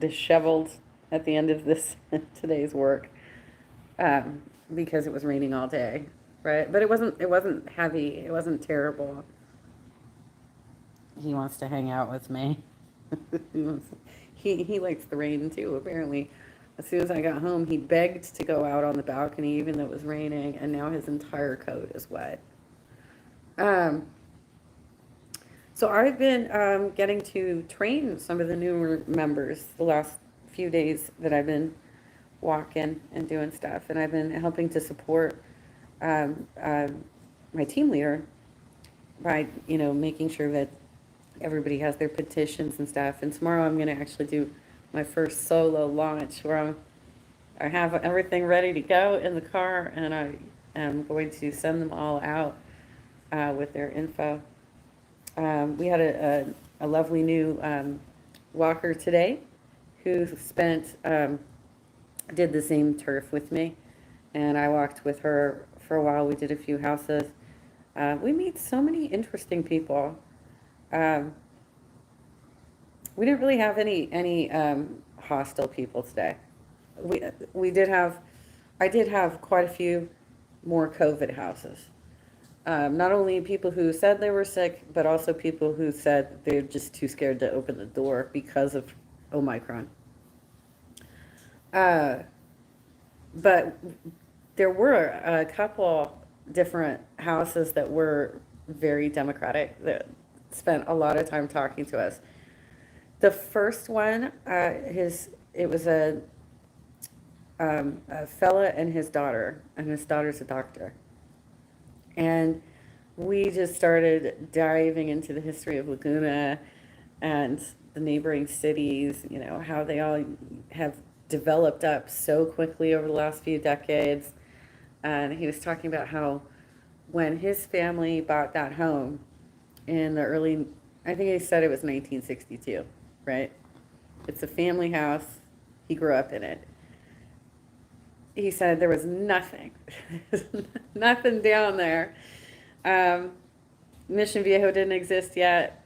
disheveled at the end of this today's work, because it was raining all day, right? But it wasn't heavy. It wasn't terrible. He wants to hang out with me. He likes the rain too, apparently. As soon as I got home, he begged to go out on the balcony, even though it was raining, and now his entire coat is wet. Um, so I've been getting to train some of the newer members the last few days that I've been walking and doing stuff, and I've been helping to support um, um, my team leader by, making sure that everybody has their petitions and stuff. And tomorrow I'm going to actually do my first solo launch where I have everything ready to go in the car, and I am going to send them all out with their info. We had a lovely new walker today who did the same turf with me, and I walked with her for a while. We did a few houses. We meet so many interesting people. Um, we didn't really have any hostile people today. We we did have, I did have quite a few more COVID houses. Not only people who said they were sick, but also people who said they're just too scared to open the door because of Omicron. Uh, but there were a couple different houses that were very democratic that spent a lot of time talking to us. The first one, it was a fella and his daughter, and his daughter's a doctor. And we just started diving into the history of Laguna and the neighboring cities, how they all have developed up so quickly over the last few decades. And he was talking about how when his family bought that home in the early, I think he said it was 1962, right? It's a family house. He grew up in it. He said there was nothing, nothing down there. Um, Mission Viejo didn't exist yet.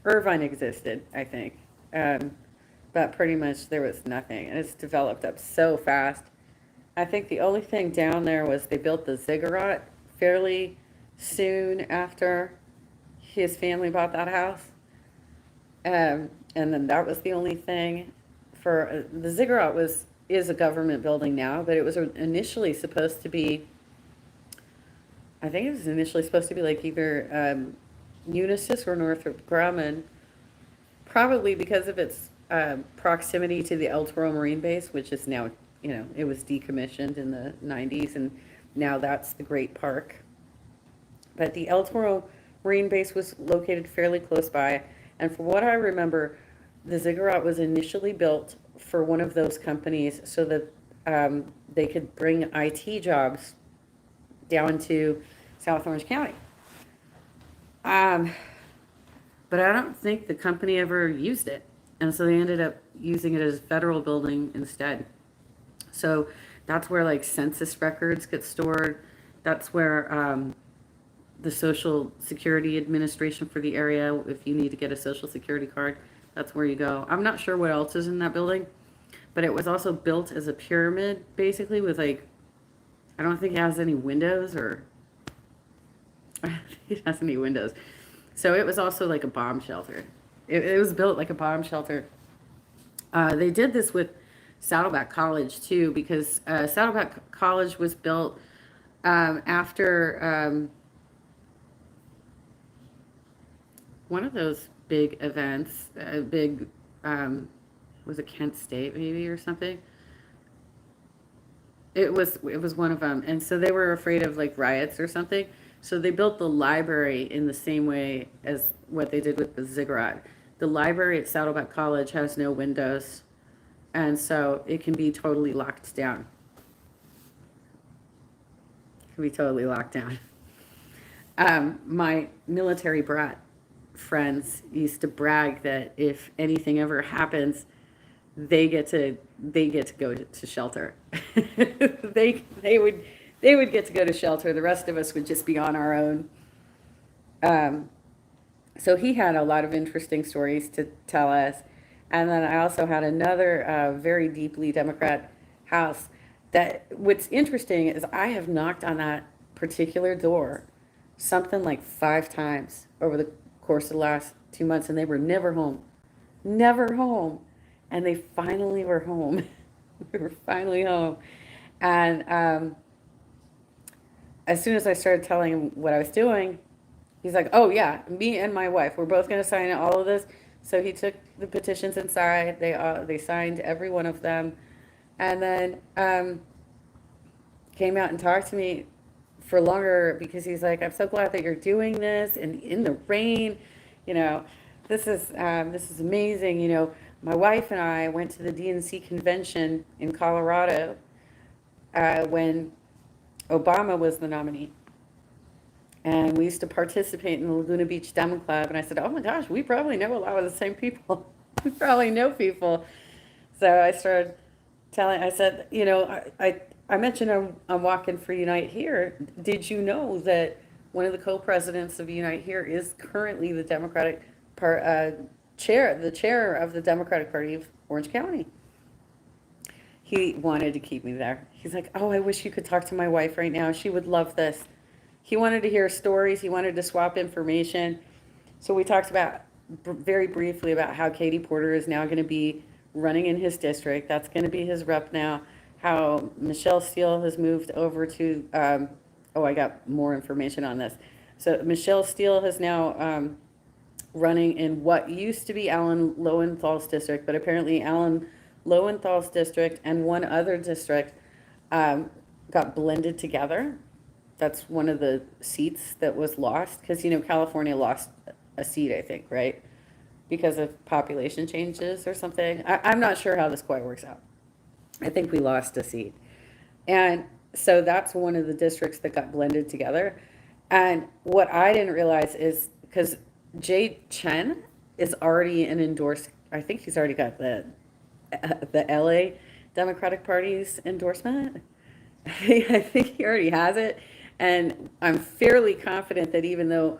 Irvine existed, I think. But pretty much there was nothing. And it's developed up so fast. I think the only thing down there was they built the Ziggurat fairly soon after his family bought that house. And then that was the only thing for the Ziggurat is a government building now, but it was initially supposed to be, I think it was initially supposed to be like either Unisys or Northrop Grumman, probably because of its proximity to the El Toro Marine Base, which is now, it was decommissioned in the 90s, and now that's the Great Park. But the El Toro Marine Base was located fairly close by, and from what I remember, the Ziggurat was initially built for one of those companies so that they could bring IT jobs down to South Orange County. But I don't think the company ever used it. And so they ended up using it as a federal building instead. So that's where like census records get stored. That's where the Social Security Administration for the area, if you need to get a Social Security card, that's where you go. I'm not sure what else is in that building, but it was also built as a pyramid, basically, with like, I don't think it has any windows, or I don't think it has any windows. So it was also like a bomb shelter. It was built like a bomb shelter. They did this with Saddleback College too, because Saddleback College was built after one of those big events, was it Kent State maybe or something? It was one of them, and so they were afraid of like riots or something. So they built the library in the same way as what they did with the Ziggurat. The library at Saddleback College has no windows, and so it can be totally locked down. It can be totally locked down. My military brat friends used to brag that if anything ever happens, they get to go to shelter. They would get to go to shelter. The rest of us would just be on our own. Um, so he had a lot of interesting stories to tell us. And then I also had another very deeply Democrat house. That what's interesting is I have knocked on that particular door something like 5 times over the course of the last 2 months, and they were never home, never home, and they finally were home. They were finally home, and as soon as I started telling him what I was doing, he's like, "Oh yeah, me and my wife, we're both going to sign all of this." So he took the petitions inside. They signed every one of them, and then came out and talked to me for longer because he's like, "I'm so glad that you're doing this and in the rain, you know, this is amazing. You know, my wife and I went to the DNC convention in Colorado when Obama was the nominee." And we used to participate in the Laguna Beach Demo Club. And I said, "Oh my gosh, we probably know a lot of the same people. We probably know people." So I started telling, I said, you know, I mentioned I'm walking for Unite Here. Did you know that one of the co-presidents of Unite Here is currently the Democratic the chair of the Democratic Party of Orange County? He wanted to keep me there. He's like, "Oh, I wish you could talk to my wife right now. She would love this." He wanted to hear stories. He wanted to swap information. So we talked about very briefly about how Katie Porter is now going to be running in his district. That's going to be his rep now. How Michelle Steele has moved over to, oh, I got more information on this. So Michelle Steele is now running in what used to be Alan Lowenthal's district, but apparently Alan Lowenthal's district and one other district got blended together. That's one of the seats that was lost, because, you know, California lost a seat, I think, right? Because of population changes or something. I'm not sure how this quite works out. I think we lost a seat. And so that's one of the districts that got blended together. And what I didn't realize is because Jade Chen is already an endorsed, I think he's already got the LA Democratic Party's endorsement. I think he already has it. And I'm fairly confident that even though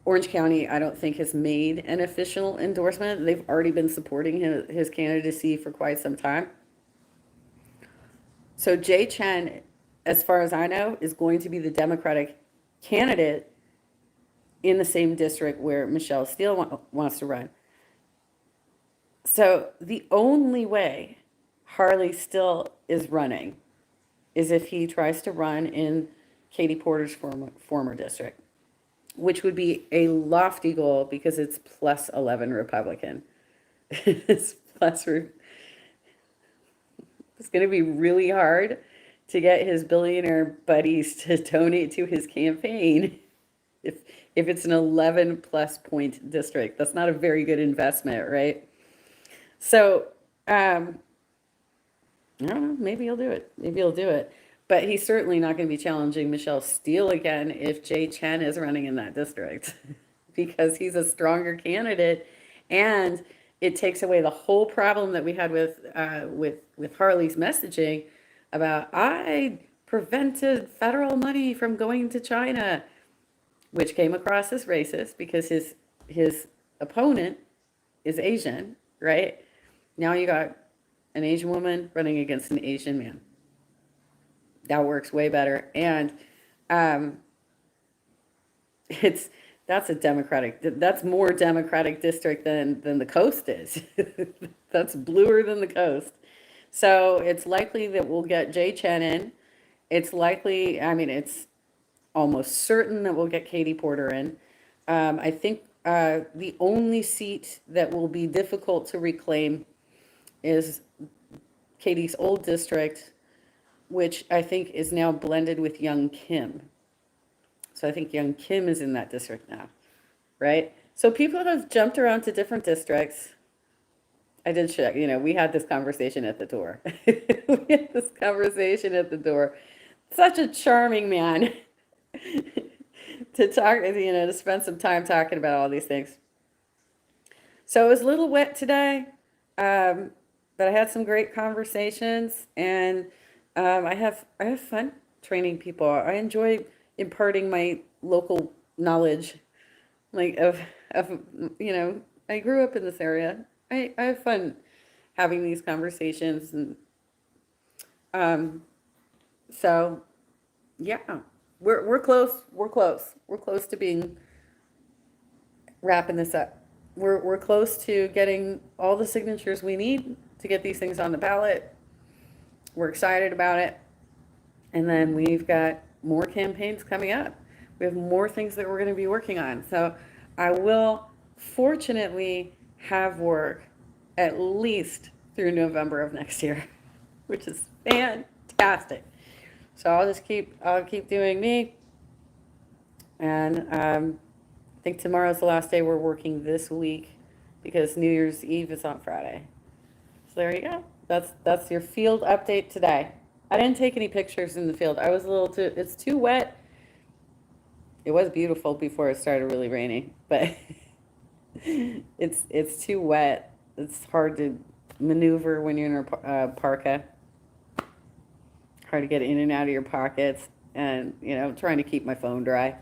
Orange County, I don't think, has made an official endorsement, they've already been supporting his candidacy for quite some time. So Jay Chen, as far as I know, is going to be the Democratic candidate in the same district where Michelle Steele wants to run. So the only way Harley still is running is if he tries to run in Katie Porter's former district, which would be a lofty goal because it's plus 11 Republican. It's going to be really hard to get his billionaire buddies to donate to his campaign if it's an 11 plus point district. That's not a very good investment, right? So I don't know, maybe he'll do it. Maybe he'll do it. But he's certainly not going to be challenging Michelle Steele again if Jay Chen is running in that district because he's a stronger candidate, and it takes away the whole problem that we had with Harley's messaging about I prevented federal money from going to China, which came across as racist because his opponent is Asian, right? Now you got an Asian woman running against an Asian man. That works way better. And that's more Democratic district than the coast is. That's bluer than the coast. So it's likely that we'll get Jay Chen in. It's likely, I mean, it's almost certain that we'll get Katie Porter in. I think the only seat that will be difficult to reclaim is Katie's old district, which I think is now blended with Young Kim. So I think Young Kim is in that district now, right? So people have jumped around to different districts. I did check, you know, we had this conversation at the door. We had this conversation at the door. Such a charming man to talk, you know, to spend some time talking about all these things. So it was a little wet today, but I had some great conversations, and I have fun training people. I enjoy imparting my local knowledge, like of you know, I grew up in this area. I have fun having these conversations, and um, so yeah, we're close. We're close. We're close to being wrapping this up. We're close to getting all the signatures we need to get these things on the ballot. We're excited about it. And then we've got more campaigns coming up. We have more things that we're going to be working on. So I will fortunately have work at least through November of next year, which is fantastic. So I'll keep doing me. And I think tomorrow's the last day we're working this week because New Year's Eve is on Friday. So there you go. That's your field update today. I didn't take any pictures in the field. I was a little too, it's too wet. It was beautiful before it started really raining, but it's too wet. It's hard to maneuver when you're in a parka. Hard to get in and out of your pockets, and trying to keep my phone dry.